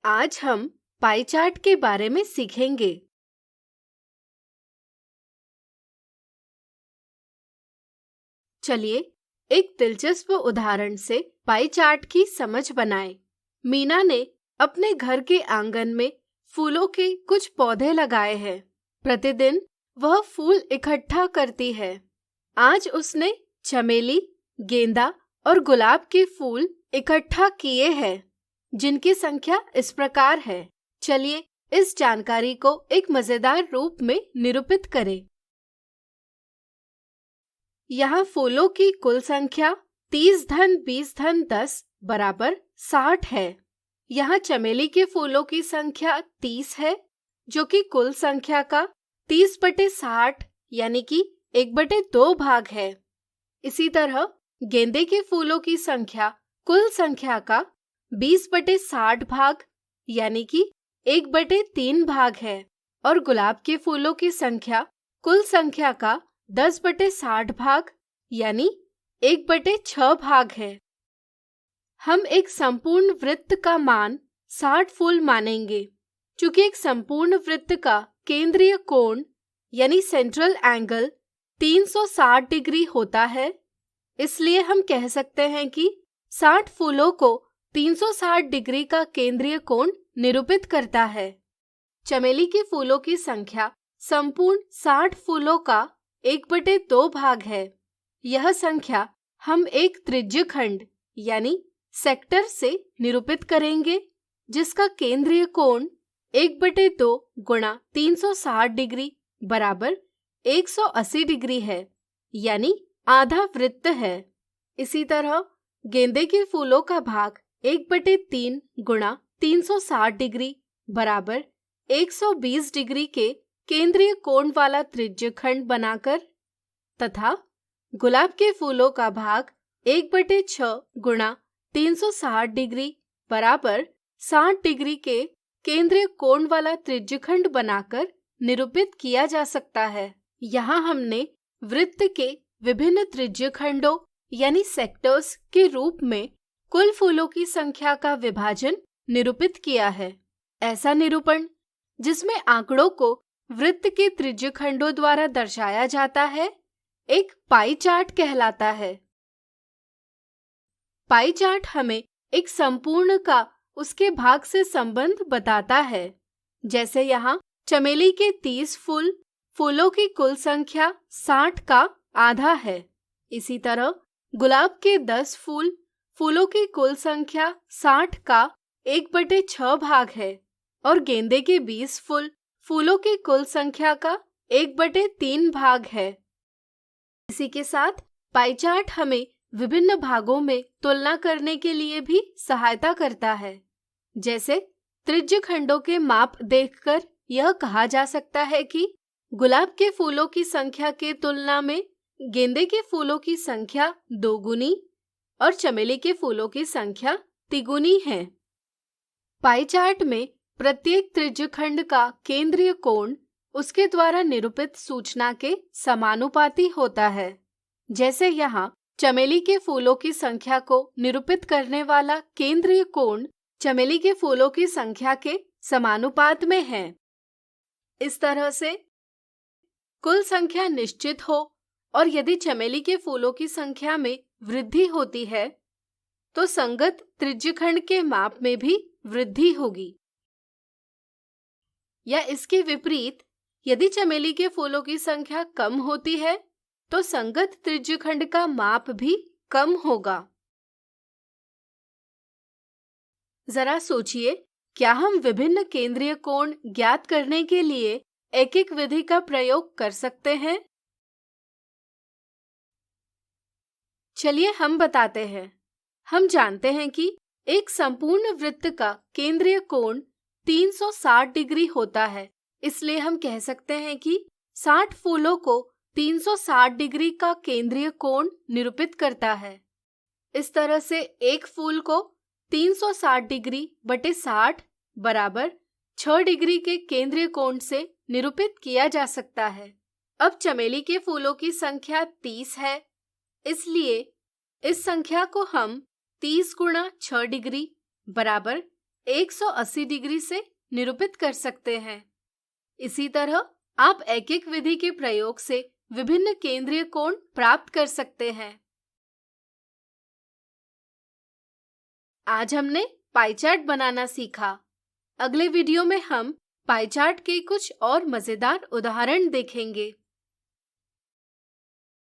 आज हम pie chart के बारे में सीखेंगे। चलिए एक दिलचस्प उदाहरण से पाई चार्ट की समझ बनाएं। मीना ने अपने घर के आंगन में फूलों के कुछ पौधे लगाए हैं। प्रतिदिन वह फूल इकट्ठा करती है। आज उसने चमेली, गेंदा और गुलाब के फूल इकट्ठा किए हैं, जिनकी संख्या इस प्रकार है। चलिए इस जानकारी को एक मजेदार रूप में निरूपित करें। यहाँ फूलों की कुल संख्या 30 धन 20 धन 10 बराबर 60 है। यहाँ चमेली के फूलों की संख्या 30 है, जो कि कुल संख्या का 30/60 यानी कि 1/2 भाग है। इसी तरह गेंदे के फूलों की संख्या कुल संख्या का 20/60 भाग यानी कि 1/3 भाग है और गुलाब के फूलों की संख्या कुल संख्या का 10/60 भाग यानी 1/6 भाग है। हम एक संपूर्ण वृत्त का मान 60 फूल मानेंगे। चूंकि एक संपूर्ण वृत्त का केंद्रीय कोण यानी सेंट्रल एंगल 360 डिग्री होता है, इसलिए हम कह सकते हैं कि 60 फूलों को 360 डिग्री का केंद्रीय कोण निरूपित करता है। चमेली के फूलों की संख्या संपूर्ण 60 फूलों का 1/2 भाग है। यह संख्या हम एक त्रिज्यखंड यानी सेक्टर से निरूपित करेंगे, जिसका केंद्रीय कोण 1/2 गुणा 360 डिग्री बराबर 180 डिग्री है, यानी आधा वृत्त है। इसी तरह गेंदे के फूलों का भाग 1/3 गुणा 360 डिग्री बराबर 120 डिग्री के केंद्रीय कोण वाला त्रिज्यखंड बनाकर तथा गुलाब के फूलों का भाग 1/6 गुणा 360 डिग्री बराबर 60 डिग्री के केंद्रीय कोण वाला त्रिज्यखंड बनाकर निरूपित किया जा सकता है। यहाँ हमने वृत्त के विभिन्न त्रिज्यखंडों यानी सेक्टर्स के रूप में कुल फूलों की संख्या का विभाजन निरूपित किया है। ऐसा निरूपण जिसमें आंकड़ों को वृत्त के त्रिज्यखंडों द्वारा दर्शाया जाता है, एक पाई चार्ट कहलाता है। पाई चार्ट हमें एक संपूर्ण का उसके भाग से संबंध बताता है। जैसे यहाँ चमेली के 30 फूलों की कुल संख्या 60 का आधा है। इसी तरह गुलाब के 10 फूलों की कुल संख्या 60 का 1/6 भाग है और गेंदे के 20 फूलों की कुल संख्या का 1/3 भाग है। इसी के साथ पाई चार्ट हमें विभिन्न भागों में तुलना करने के लिए भी सहायता करता है। जैसे त्रिज्यखंडों के माप देखकर यह कहा जा सकता है कि गुलाब के फूलों की संख्या के तुलना में गेंदे के फूलों की संख्या 2 गुनी और चमेली के फूलों की संख्या 3 गुनी है। पाई चार्ट में प्रत्येक त्रिज्यखंड का केंद्रीय कोण उसके द्वारा निरूपित सूचना के समानुपाती होता है। जैसे यहाँ चमेली के फूलों की संख्या को निरूपित करने वाला केंद्रीय कोण चमेली के फूलों की संख्या के समानुपात में है। इस तरह से कुल संख्या निश्चित हो और यदि चमेली के फूलों की संख्या में वृद्धि होती है, तो संगत त्रिज्यखंड के माप में भी वृद्धि होगी। या इसके विपरीत, यदि चमेली के फूलों की संख्या कम होती है, तो संगत त्रिज्यखंड का माप भी कम होगा। जरा सोचिए, क्या हम विभिन्न केंद्रीय कोण ज्ञात करने के लिए एक एक विधि का प्रयोग कर सकते हैं? चलिए हम बताते हैं। हम जानते हैं कि एक संपूर्ण वृत्त का केंद्रीय कोण 360 डिग्री होता है, इसलिए हम कह सकते हैं कि 60 फूलों को 360 डिग्री का केंद्रीय कोण निरूपित करता है। इस तरह से एक फूल को 360 डिग्री बटे 60 बराबर 6 डिग्री के केंद्रीय कोण से निरूपित किया जा सकता है। अब चमेली के फूलों की संख्या 30 है, इसलिए इस संख्या को हम 30 गुणा 6 डिग्री बराबर 180 डिग्री से निरूपित कर सकते हैं। इसी तरह आप एक एक विधि के प्रयोग से विभिन्न केंद्रीय कोण प्राप्त कर सकते हैं। आज हमने पाई चार्ट बनाना सीखा। अगले वीडियो में हम पाई चार्ट के कुछ और मजेदार उदाहरण देखेंगे।